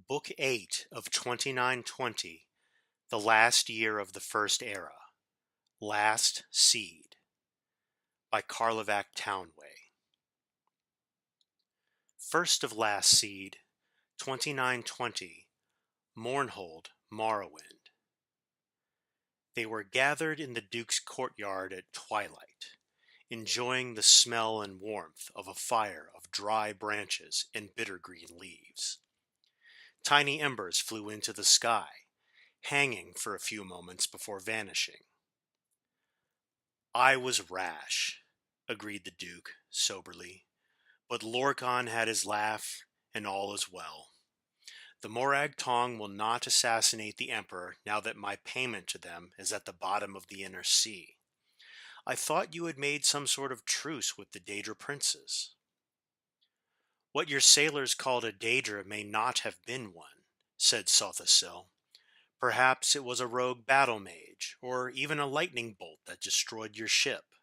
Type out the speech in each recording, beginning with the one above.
Book 8 of 2920, The Last Year of the First Era, Last Seed, by Karlovac Townway. First of Last Seed, 2920, Mournhold, Morrowind. They were gathered in the Duke's courtyard at twilight, enjoying the smell and warmth of a fire of dry branches and bitter green leaves. Tiny embers flew into the sky, hanging for a few moments before vanishing. "I was rash," agreed the Duke, soberly, "but Lorcan had his laugh, and all is well. The Morag Tong will not assassinate the Emperor now that my payment to them is at the bottom of the inner sea. I thought you had made some sort of truce with the Daedra princes." "What your sailors called a Daedra may not have been one," said Sothasil. "Perhaps it was a rogue battle mage, or even a lightning bolt that destroyed your ship.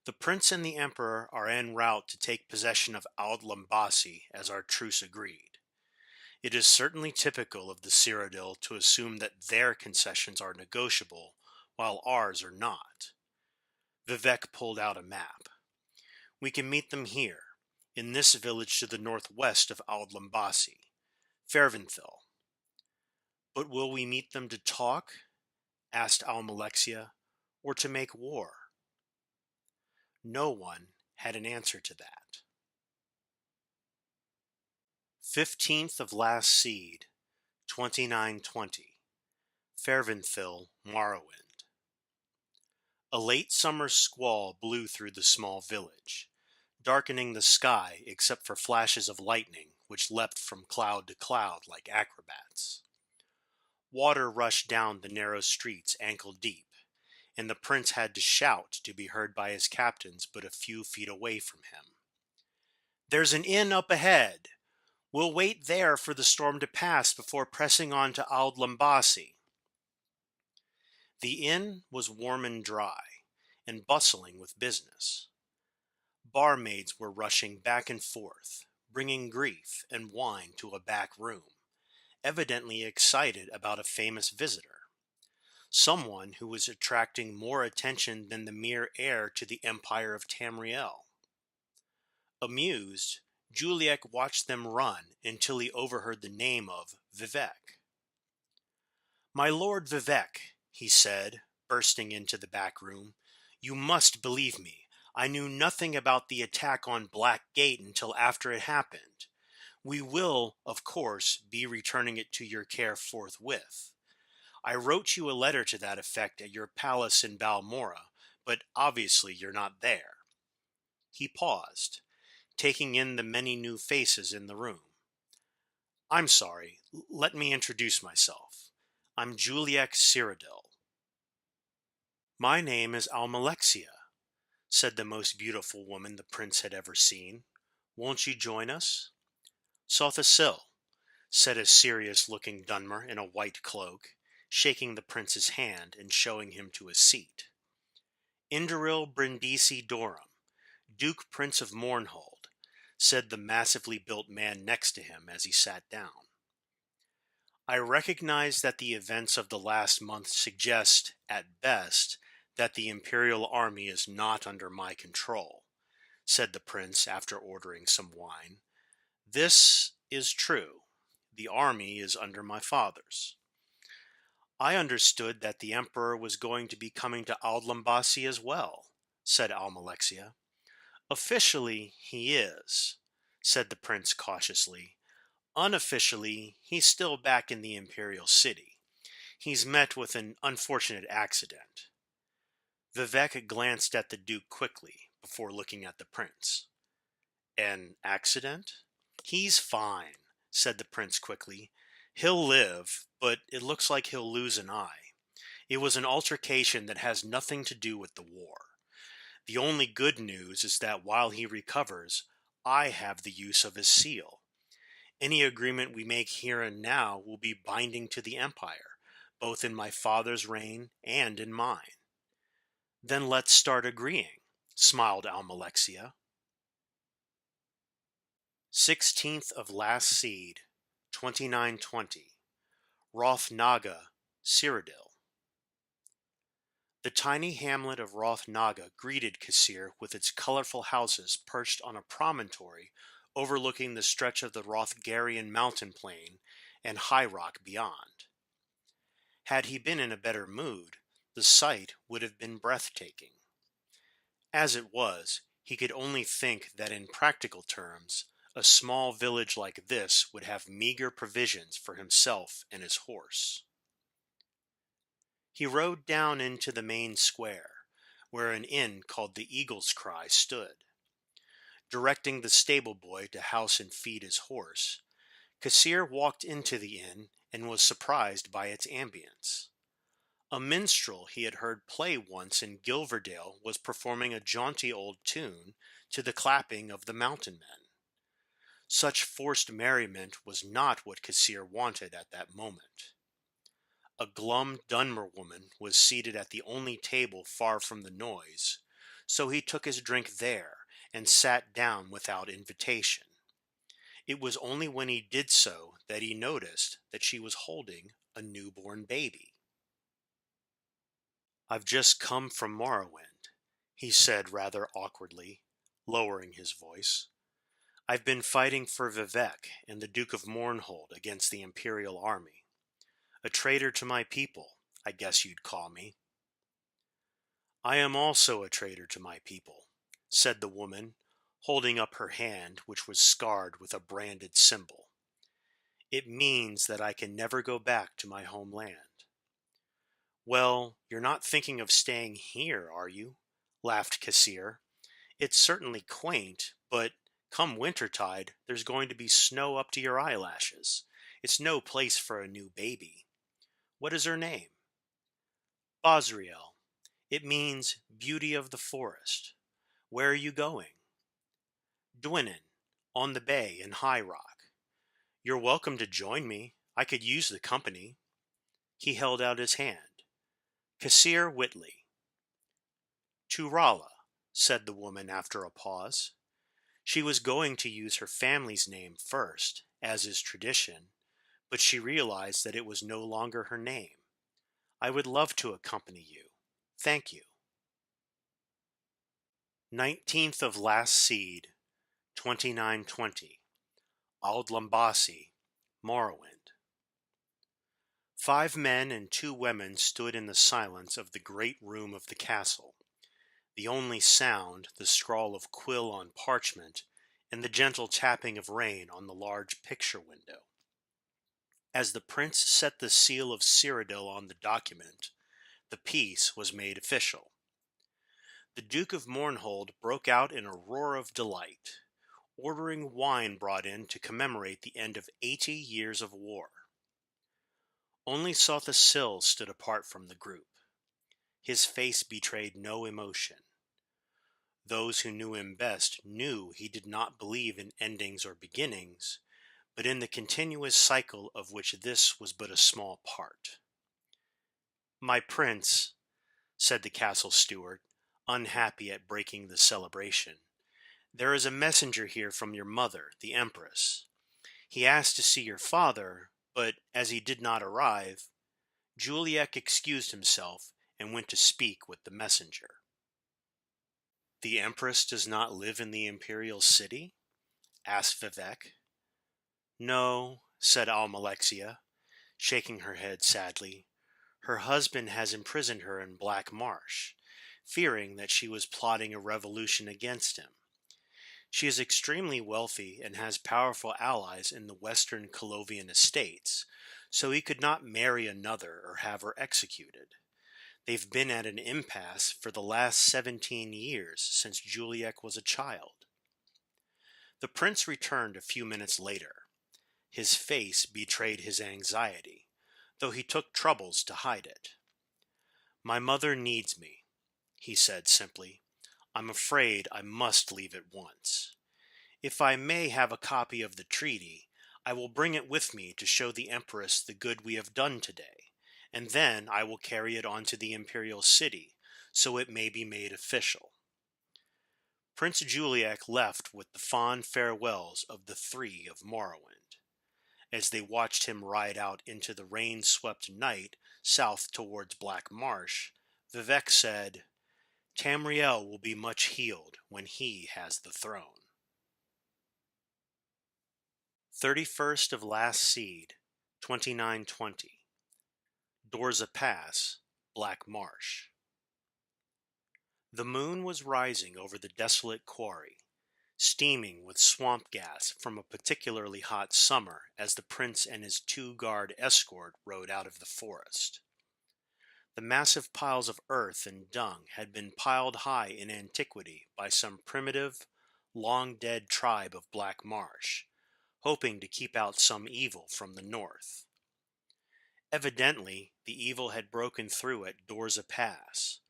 The prince and the emperor are en route to take possession of Auld Lambasi, as our truce agreed. It is certainly typical of the Cyrodiil to assume that their concessions are negotiable, while ours are not." Vivek pulled out a map. "We can meet them here, in this village to the northwest of Auld Lambasi, Ferventhil." "But will we meet them to talk?" asked Almalexia, "or to make war?" No one had an answer to that. 15th of Last Seed, 2920, Ferventhil, Morrowind. A late summer squall blew through the small village, darkening the sky except for flashes of lightning which leapt from cloud to cloud like acrobats. Water rushed down the narrow streets ankle deep, and the prince had to shout to be heard by his captains but a few feet away from him. "There's an inn up ahead. We'll wait there for the storm to pass before pressing on to Auld Lambasi." The inn was warm and dry, and bustling with business. Barmaids were rushing back and forth, bringing grief and wine to a back room, evidently excited about a famous visitor, someone who was attracting more attention than the mere heir to the Empire of Tamriel. Amused, Juliek watched them run until he overheard the name of Vivek. "My Lord Vivek," he said, bursting into the back room, "you must believe me. I knew nothing about the attack on Black Gate until after it happened. We will, of course, be returning it to your care forthwith. I wrote you a letter to that effect at your palace in Balmora, but obviously you're not there." He paused, taking in the many new faces in the room. "I'm sorry. Let me introduce myself. I'm Juliek Cyrodiil." "My name is Almalexia," said the most beautiful woman the prince had ever seen. "Won't you join us?" "Sothasil," said a serious-looking Dunmer in a white cloak, shaking the prince's hand and showing him to a seat. "Indaril Brindisi Dorum, Duke Prince of Mournhold," said the massively built man next to him as he sat down. "I recognize that the events of the last month suggest, at best, that the Imperial Army is not under my control," said the prince after ordering some wine. "This is true. The army is under my father's." "I understood that the Emperor was going to be coming to Auld Lambasi as well," said Almalexia. "Officially, he is," said the prince cautiously. "Unofficially, he's still back in the Imperial City. He's met with an unfortunate accident." Vivek glanced at the Duke quickly before looking at the prince. "An accident?" "He's fine," said the prince quickly. "He'll live, but it looks like he'll lose an eye. It was an altercation that has nothing to do with the war. The only good news is that while he recovers, I have the use of his seal. Any agreement we make here and now will be binding to the Empire, both in my father's reign and in mine." "Then let's start agreeing," smiled Almalexia. 16th of Last Seed, 2920. Rothnaga, Cyrodiil. The tiny hamlet of Rothnaga greeted Cassir with its colorful houses perched on a promontory overlooking the stretch of the Rothgarian mountain plain and high rock beyond. Had he been in a better mood, the sight would have been breathtaking. As it was, he could only think that in practical terms, a small village like this would have meager provisions for himself and his horse. He rode down into the main square, where an inn called the Eagle's Cry stood. Directing the stable boy to house and feed his horse, Cassir walked into the inn and was surprised by its ambience. A minstrel he had heard play once in Gilverdale was performing a jaunty old tune to the clapping of the mountain men. Such forced merriment was not what Cassir wanted at that moment. A glum Dunmer woman was seated at the only table far from the noise, so he took his drink there and sat down without invitation. It was only when he did so that he noticed that she was holding a newborn baby. "I've just come from Morrowind," he said rather awkwardly, lowering his voice. "I've been fighting for Vivec and the Duke of Mournhold against the Imperial army. A traitor to my people, I guess you'd call me." "I am also a traitor to my people," said the woman, holding up her hand, which was scarred with a branded symbol. "It means that I can never go back to my homeland." "Well, you're not thinking of staying here, are you?" laughed Cassir. "It's certainly quaint, but come wintertide, there's going to be snow up to your eyelashes. It's no place for a new baby. What is her name?" "Bosriel. It means beauty of the forest. Where are you going?" "Dwinnen, on the bay in High Rock." "You're welcome to join me. I could use the company." He held out his hand. "Cassir Whitley." "To Rala," said the woman after a pause. She was going to use her family's name first, as is tradition, but she realized that it was no longer her name. "I would love to accompany you. Thank you." 19th of last seed, 2920. Aldlambasi, Morrowind. 5 men and 2 women stood in the silence of the great room of the castle, the only sound the scrawl of quill on parchment and the gentle tapping of rain on the large picture window. As the prince set the seal of Cyrodiil on the document, the peace was made official. The Duke of Mournhold broke out in a roar of delight, ordering wine brought in to commemorate the end of 80 years of war. Only Sothasil stood apart from the group. His face betrayed no emotion. Those who knew him best knew he did not believe in endings or beginnings, but in the continuous cycle of which this was but a small part. "My prince," said the castle steward, unhappy at breaking the celebration, "there is a messenger here from your mother, the Empress. He asked to see your father, but as he did not arrive—" Juliek excused himself and went to speak with the messenger. "The Empress does not live in the Imperial City?" asked Vivec. "No," said Almalexia, shaking her head sadly. "Her husband has imprisoned her in Black Marsh, fearing that she was plotting a revolution against him. She is extremely wealthy and has powerful allies in the western Colovian estates, so he could not marry another or have her executed. They've been at an impasse for the last 17 years since Juliek was a child." The prince returned a few minutes later. His face betrayed his anxiety, though he took troubles to hide it. "My mother needs me," he said simply. "I'm afraid I must leave at once. If I may have a copy of the treaty, I will bring it with me to show the Empress the good we have done today, and then I will carry it on to the Imperial City, so it may be made official." Prince Juliek left with the fond farewells of the 3 of Morrowind. as they watched him ride out into the rain-swept night south towards Black Marsh, Vivek said, "Tamriel will be much healed when he has the throne." 31st of Last Seed, 2920. Dorza Pass, Black Marsh. The moon was rising over the desolate quarry, steaming with swamp gas from a particularly hot summer as the prince and his two-guard escort rode out of the forest. The massive piles of earth and dung had been piled high in antiquity by some primitive, long-dead tribe of Black Marsh, hoping to keep out some evil from the north. Evidently, the evil had broken through at Dorza Pass,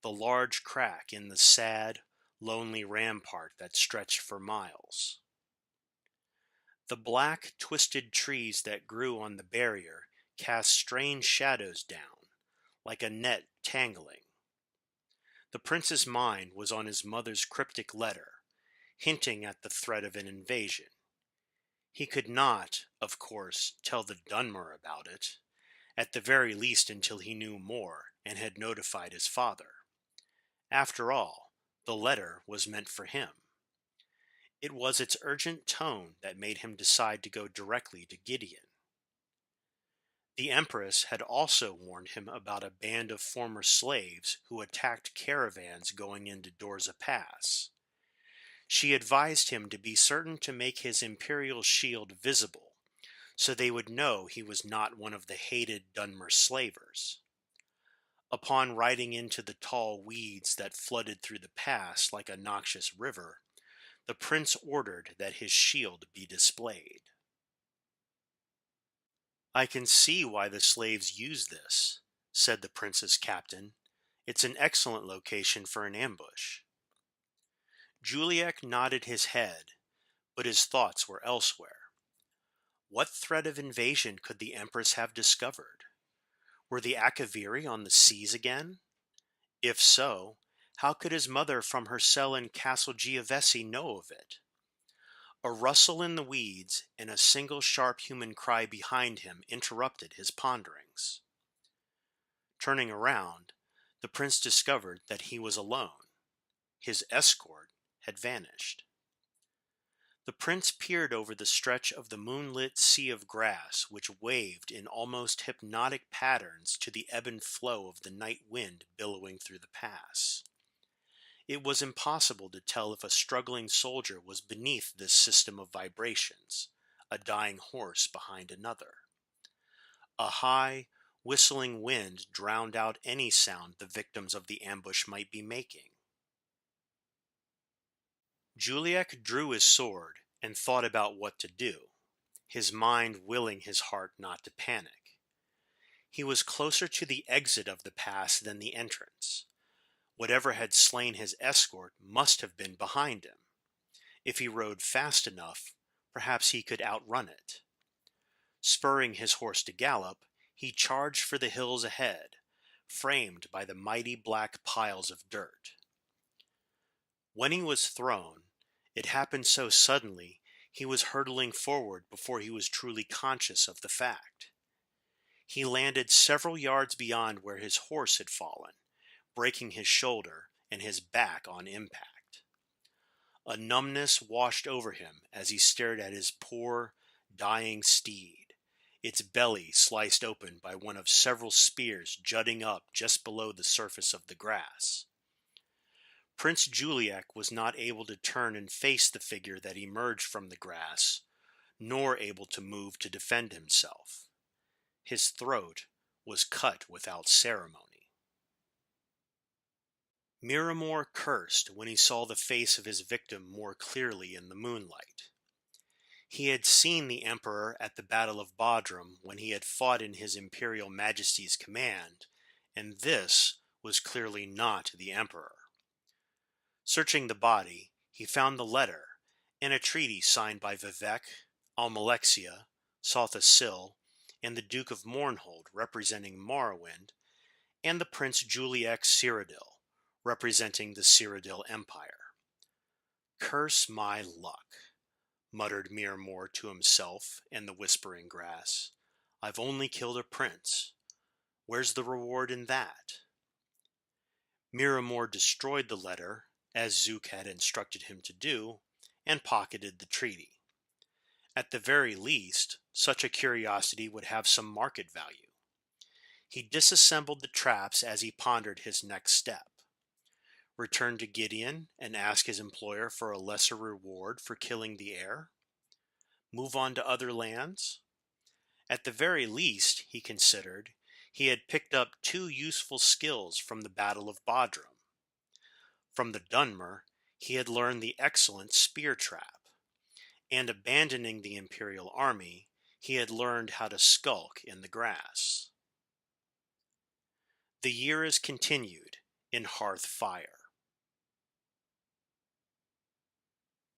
the large crack in the sad, lonely rampart that stretched for miles. The black, twisted trees that grew on the barrier cast strange shadows down, like a net tangling. The prince's mind was on his mother's cryptic letter, hinting at the threat of an invasion. He could not, of course, tell the Dunmer about it, at the very least until he knew more and had notified his father. After all, the letter was meant for him. It was its urgent tone that made him decide to go directly to Gideon. The Empress had also warned him about a band of former slaves who attacked caravans going into Dorza Pass. She advised him to be certain to make his imperial shield visible, so they would know he was not one of the hated Dunmer slavers. Upon riding into the tall weeds that flooded through the pass like a noxious river, the prince ordered that his shield be displayed. "I can see why the slaves use this," said the prince's captain. "It's an excellent location for an ambush." Juliek nodded his head, but his thoughts were elsewhere. What threat of invasion could the Empress have discovered? Were the Akaviri on the seas again? If so, how could his mother from her cell in Castle Giavesi know of it? A rustle in the weeds and a single sharp human cry behind him interrupted his ponderings. Turning around, the prince discovered that he was alone. His escort had vanished. The prince peered over the stretch of the moonlit sea of grass which waved in almost hypnotic patterns to the ebb and flow of the night wind billowing through the pass. It was impossible to tell if a struggling soldier was beneath this system of vibrations, a dying horse behind another. A high, whistling wind drowned out any sound the victims of the ambush might be making. Juliek drew his sword and thought about what to do, his mind willing his heart not to panic. He was closer to the exit of the pass than the entrance. Whatever had slain his escort must have been behind him. If he rode fast enough, perhaps he could outrun it. Spurring his horse to gallop, he charged for the hills ahead, framed by the mighty black piles of dirt. When he was thrown, it happened so suddenly he was hurtling forward before he was truly conscious of the fact. He landed several yards beyond where his horse had fallen, breaking his shoulder and his back on impact. A numbness washed over him as he stared at his poor, dying steed, its belly sliced open by one of several spears jutting up just below the surface of the grass. Prince Juliek was not able to turn and face the figure that emerged from the grass, nor able to move to defend himself. His throat was cut without ceremony. Miramor cursed when he saw the face of his victim more clearly in the moonlight. He had seen the Emperor at the Battle of Bodrum when he had fought in his Imperial Majesty's command, and this was clearly not the Emperor. Searching the body, he found the letter and a treaty signed by Vivek, Almalexia, Saltha Sil, and the Duke of Mournhold representing Morrowind, and the Prince Juliek Cyrodiil, representing the Cyrodiil Empire. Curse my luck. muttered Miramore to himself and the whispering grass. I've only killed a prince. Where's the reward in that? Miramore destroyed the letter, as Zook had instructed him to do, and pocketed the treaty. At the very least, such a curiosity would have some market value. He disassembled the traps as he pondered his next step. Return to Gideon and ask his employer for a lesser reward for killing the heir? Move on to other lands? At the very least, he considered, he had picked up 2 useful skills from the Battle of Bodrum. From the Dunmer, he had learned the excellent spear trap, and abandoning the imperial army, he had learned how to skulk in the grass. The year is continued in Hearth Fire.